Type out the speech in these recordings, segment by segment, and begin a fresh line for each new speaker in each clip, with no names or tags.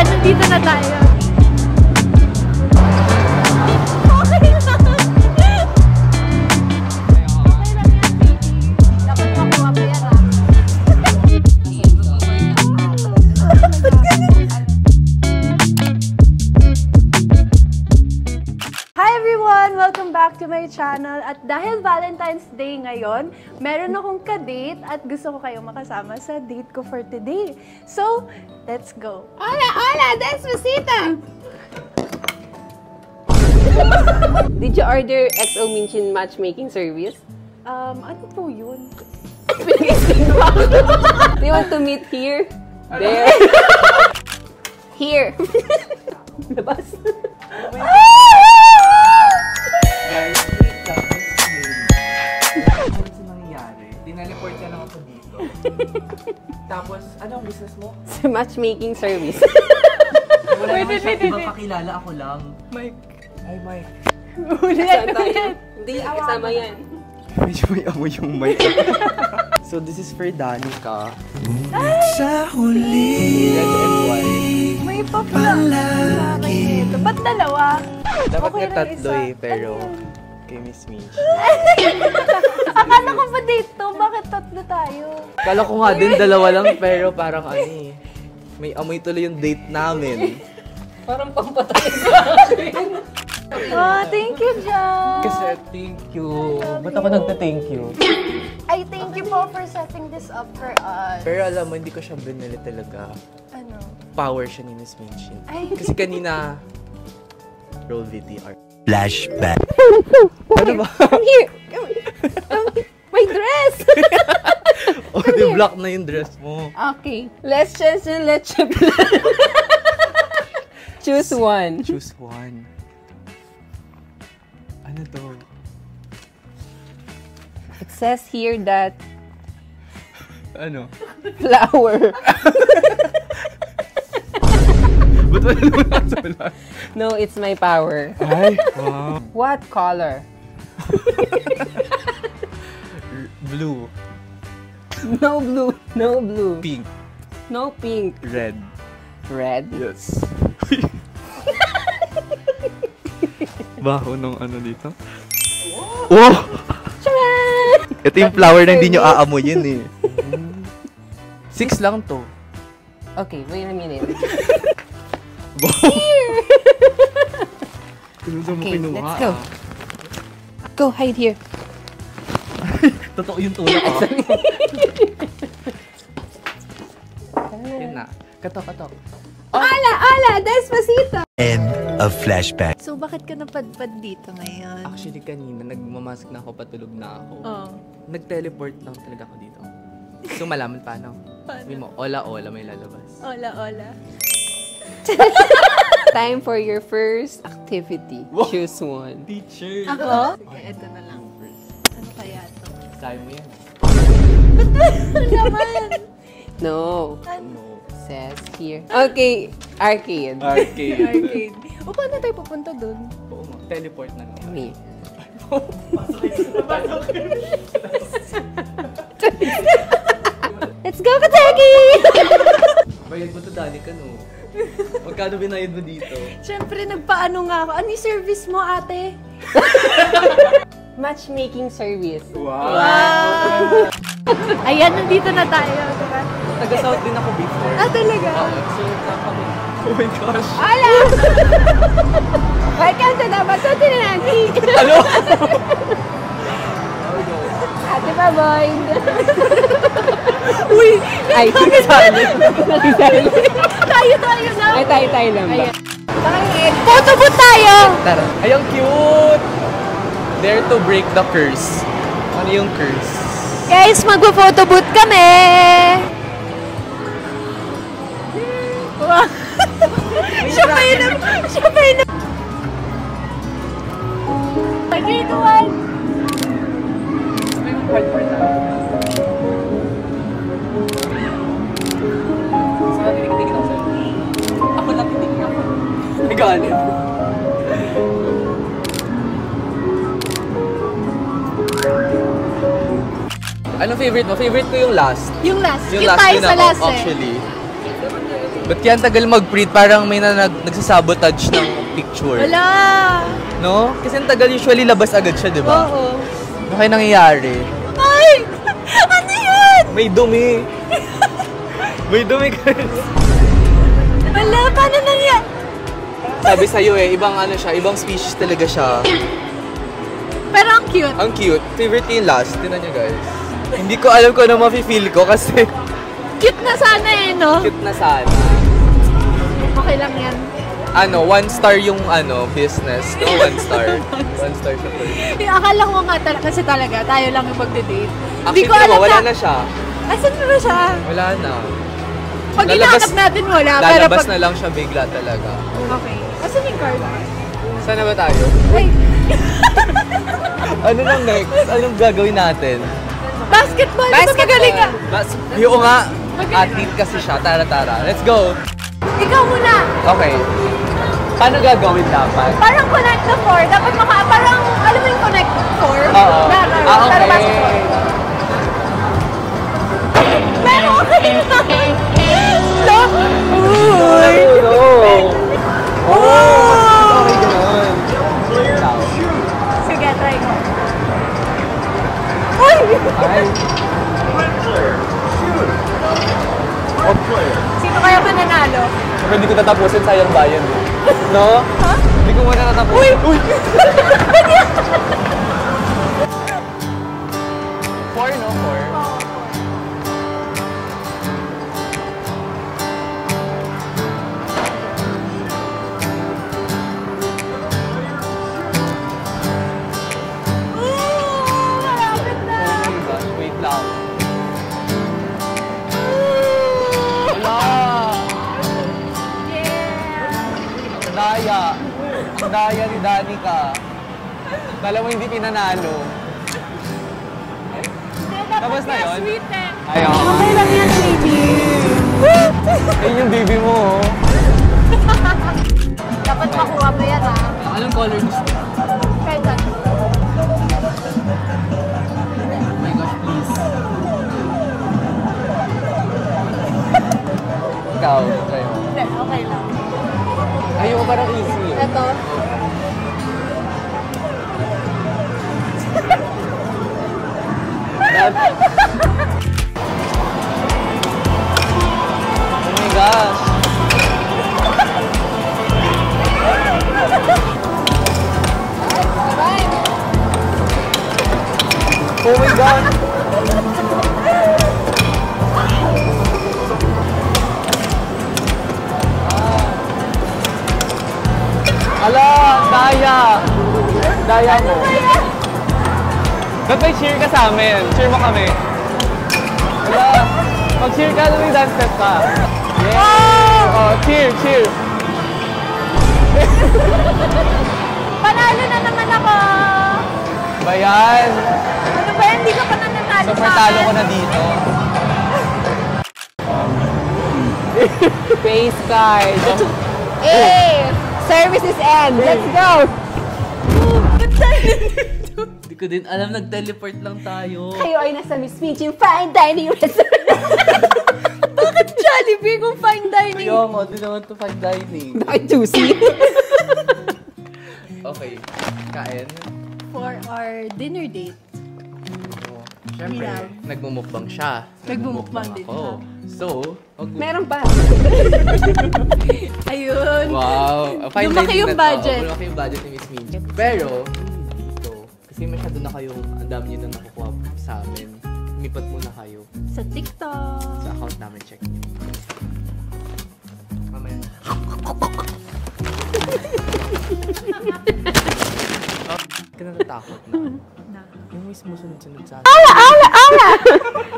Ayan, nandito na tayo. Welcome back to my channel. At dahil Valentine's Day ngayon, meron akong ka-date at gusto ko kayong makasama sa date ko for today. So, let's go!
Hola, hola! Despacito! Did you order XO Minchin matchmaking service?
Ano po yun?
Do you want to meet here? There? Here! Labas!
Guys, please stop explain. Ano sa nangyayari? Tineleport ka lang ako dito. Tapos, ano ang business mo?
Sa matchmaking service.
Wala naman siya ibang kakilala, ako lang.
Mike.
Ay, Mike.
Saan tayo? Hindi, kasama yan.
Medyo may amoy yung mic. So, this is for Danica. Sa huli. Red and white.
May papalagi. Ba't dalawa?
Dapat
Okay
nga
lang
tatlo
isa.
eh, pero kay Miss Mitch.
Akala ko ba dito? Bakit tatlo tayo?
Kala ko nga din, dalawa lang, pero parang ano eh. May amoy tuloy yung date namin.
Parang pampatay sa akin.
Oh, thank you, John!
Kasi thank you. Ba't ako nagta-thank you?
I thank you po for setting this up for us.
Pero alam mo, hindi ko siya binili talaga.
Ano?
Power siya ni Miss Mitch.
Ay.
Kasi kanina, roll VTR.
Flashback.
Ano ba?
Come here! My dress!
Oh, di-block na yung dress mo.
Okay. Let's just let's choose one.
Choose one. Ano to?
It says here that
Ano?
flower.
Ba't wala naman nasa wala?
No, it's my power.
Ay, wow.
What color?
Blue.
No blue. No blue.
Pink.
No pink.
Red.
Red.
Yes. Baho nung ano dito. Oh! Ito yung flower na hindi nyo aamoyin eh. 6 lang to.
Okay, wait a minute. Okay, let's go. Go, hide here.
Totoo yung tulak ko. Yun na. Katok.
Hola, hola, Despacito!
End of flashback.
So, bakit ka napadpad dito ngayon?
Actually, kanina, nagmamask na ako, patulog na ako.
Oh.
Nag-teleport lang talaga ako dito. So, malaman paano? Sabi mo, ola-ola may lalabas.
Ola.
Time for your first activity. Choose one.
Teacher!
Ako? Sige, ito na lang. Ano kaya ito?
Sabi mo yan.
Naman!
No.
No.
Says here. Okay, arcade.
Arcade. O, paano tayo pupunta dun?
Oo nga, teleport na lang.
Me.
Let's go, Kateki!
Bayad mo to, Danica, no? Magkano binayad mo dito?
Siyempre, nagpaano nga ako. Ano yung service mo, ate?
Matchmaking service.
Wow!
Ayan, nandito na tayo. Diba?
Taga-south din ako before.
Ah, talaga?
So, kami. Oh my gosh!
Hola! Welcome to the Basuti na Nancy!
Ano?
Ate Baboy!
Uy!
Ay, nagsali.
Tayo na!
Ay, tayo lang ba?
Ayan. Photo booth tayo!
Tara. Ay, ang cute! Dare to break the curse. Ano yung curse?
Guys, magpo-photo booth kami! Wow! Siya pa yun! 3, 2, 1!
Hard part na. Saan tinig-tigil ako sa'yo? Ako lang tinig ako. Nagalit. Anong favorite mo? Favorite ko yung last.
Yung last.
Yung
Yung
last
tayo
din
sa
ako,
last
actually. Ba't kaya ang tagal mag-print? Parang may nagsasabotage ng picture.
Wala!
No? Kasi ang tagal usually labas agad siya, di ba?
Oo.
Ano kaya nangyayari?
Ay! Ano yan?
May dumi. May dumi, guys.
Wala, paano nangyayari?
Sabi sa'yo ibang ano siya, ibang species talaga siya.
Pero ang cute.
Ang cute. Favorite ko yung last. Tingnan niyo, guys. Hindi ko alam kung ano mafe-feel ko kasi
Cute na sana no?
cute na sana.
Okay lang yan.
1 star yung business. No, 1 star. 1 star siya first.
Yung akala ko nga kasi talaga, tayo lang yung magde-date. Hindi
Actually,
ko alam
wala na siya.
Asan na ba siya?
Wala na.
Pag hinahanap natin wala. Pero
Lalabas
pag...
na lang siya bigla talaga.
Okay. Asan yung card?
Saan na ba tayo?
Ay,
Ano nang next? Anong gagawin natin?
basketball! Magaling ka!
Yung nga, athlete kasi siya. Tara. Let's go!
Ikaw muna!
Okay. Paano gagawin dapat?
Parang connect the four. Dapat parang, alam mo yung connect four?
Oo.
Pero
Okay.
pasok four. Pero okay lang. No? Uy!
No! Oh! Okay, ganun.
Sige, try ko. Uy!
Ay.
Sino kaya mananalo?
Pero hindi ko tatapusin, sayang bayan. No?
Ha?
Hindi ko muna tatapusin. Uy! Four, no? Four.
Malapit na.
Oh my gosh, wait lang. Wala!
Yeah!
Ang daya. Ang daya ni Danica. Kala mo hindi pinanalo. Tapos na yun?
Sweet eh.
Ayaw.
Okay lang yan, sweetie.
Ayun yung baby mo, oh.
Dapat makuha mo yan, ha?
Anong color gusto mo?
Kahit ano.
Oh my gosh, please. Ikaw, try mo.
Hindi, okay lang.
Ayoko, parang easy.
Ito.
Oh my gosh. Oh my God. Ala, daya. Daya mo. Ba't may cheer ka sa amin? Cheer mo kami. Ala, mag-cheer ka, may dance step ka. Yeah. Oh, cheer.
Panalo na naman ako!
Ba yan?
Ano ba yan? Hindi ka pa nananalo
So,
sa
talo ko
akin.
na dito.
Face card. Hey! Services end. Let's go!
Hindi ko din alam, nag-teleport lang tayo.
Kayo ay nasa Miss Minchin Fine Dining Restaurant.
Bakit Jollibee kung fine dining?
Kaya nga, di naman to fine dining.
Bakit juicy?
Okay, kain.
For our dinner date.
Oh, Siyempre, nagmumukbang siya.
Nagmumukbang din
ako. So,
Meron pa.
Ayun.
wow. Fine
Lumaki
dining
yung
na to.
budget.
Lumaki yung budget ni Miss Minji. Pero, dito, kasi masyado na kayong, ang dami nyo na nakukuha sa amin. Lumipat muna kayo
Sa TikTok.
sa account namin. Check nyo. Mamaya. Ka na natakot na. Yung may sumusunod-sunod sa akin.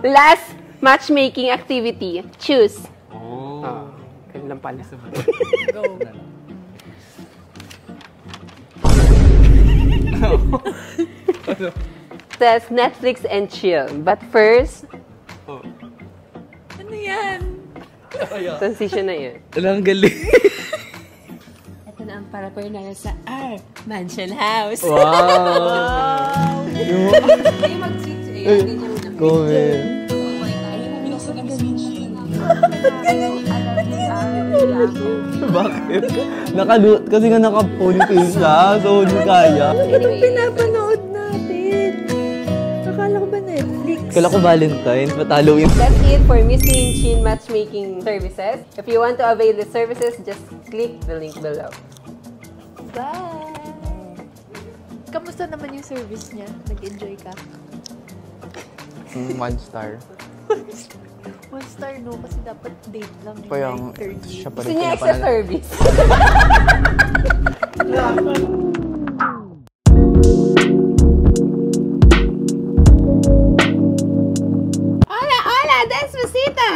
Last matchmaking activity. Choose.
Oh.
Ganun lang pala.
Go.
Says Netflix and chill. But first,
Ano yan?
transition na yun.
Alang galing.
Ito na ang para-parnaya sa our mansion house.
Wow!
Ay, mag-cheat. Ayan, ganyan muna.
Go ahead.
Alam niya.
Bakit? Kasi nga naka-ponytail siya, so hindi kaya.
Anong pinapanood natin? Akala ko ba Netflix?
Kala ko Valentine's, but Halloween.
That's it for Miss Minchin Matchmaking Services. If you want to avail the services, just click the link below.
Bye! Kamusta naman yung service niya? Nag-enjoy ka?
1 star.
1 star no, kasi dapat date lang yung
Kaya
like third date.
siya pa
Gusto
rin
niya extra service. Hola, hola, Despacito!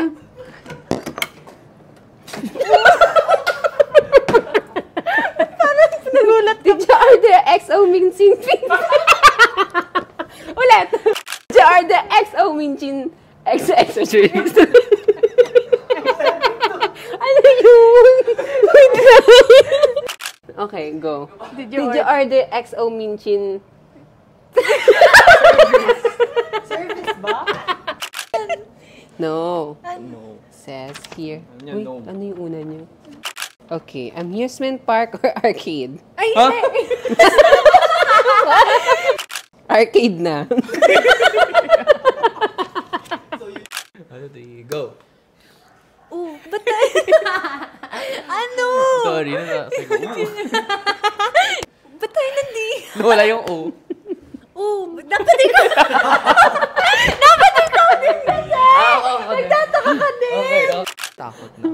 Nagulat. Did you order XO Minchin pizza? Ulit! Did you order XO Minchin XO service? Ano yun? Wait lang. Okay, go.
Did you
order XO Minchin?
service ba?
No.
No.
Says here.
Ano yan,
Wait,
no?
ano yung una niya? Okay, amusement park or arcade?
Ay,
Huh?
hindi!
Arcade na.
Ano to go?
Oh, ba't tayo? Ano?
Sorry, nasa ko.
Ba't tayo nandito?
Wala yung O.
Oh, dapat ikaw! Dapat ikaw din kasi! Nagtataka ka din!
Takot na.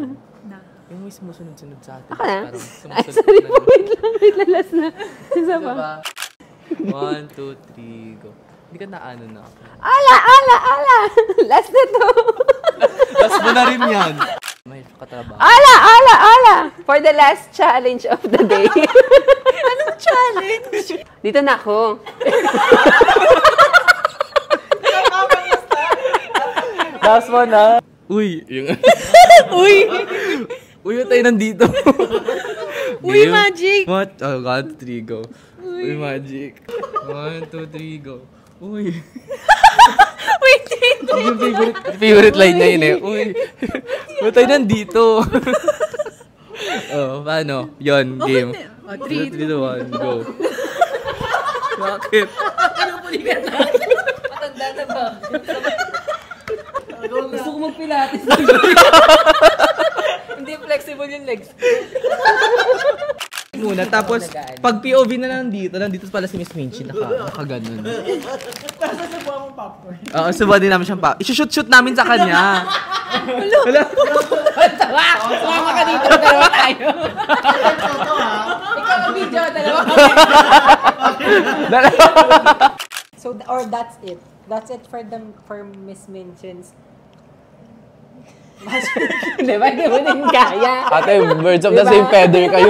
Yung may sumusunod-sunod sa atin.
Ako na?
Parang
Ay,
sumusunod
sorry
na.
po. Wait lang. Wait lang. Last na. Isa pa.
Diba? 1, 2, 3, go. Hindi ka naano na ako.
Ala! Ala! Ala! Last na to.
Last mo na rin yan. May katrabaho.
Ala! Ala! Ala! For the last challenge of the day.
Anong challenge?
Dito na ako.
Last one na. Uy. Yung...
Uy!
Uy, tayo nandito.
Uy,
Game.
magic!
What? Oh, 1, 2, 3, go. Uy, magic. 1, 2, 3, go. Uy.
Wait,
Yung favorite line niya yun eh. Uy. Ba't tayo nandito? Oh, paano? Yon, game. 3, 2, 1, go. Bakit?
Matanda na ba? Gusto ko mag-pilates. Hindi flexible yung legs.
Muna, tapos pag POV na nandito pala si Miss Minchin, naka-ganon.
Tapos nasubuhan mong popcorn.
Oo, subuhan din namin siyang pa. I-shoot namin sa kanya. Wala.
Sumama ka dito, dalawa tayo. Ikaw ang video, dalawa kami.
So, or that's it. That's it for Miss Minchin's.
Di ba? Di mo din kaya.
Ate, birds of the same feather kayo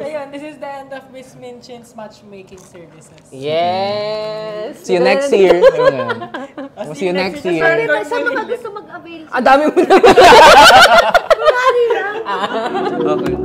Ayun, this is the end of Miss Minchin's matchmaking services.
Yes!
See you next year. See you next year.
Sorry, sa mga gusto mag-avail.
Ang dami mo na.
Kumari lang.
Okay.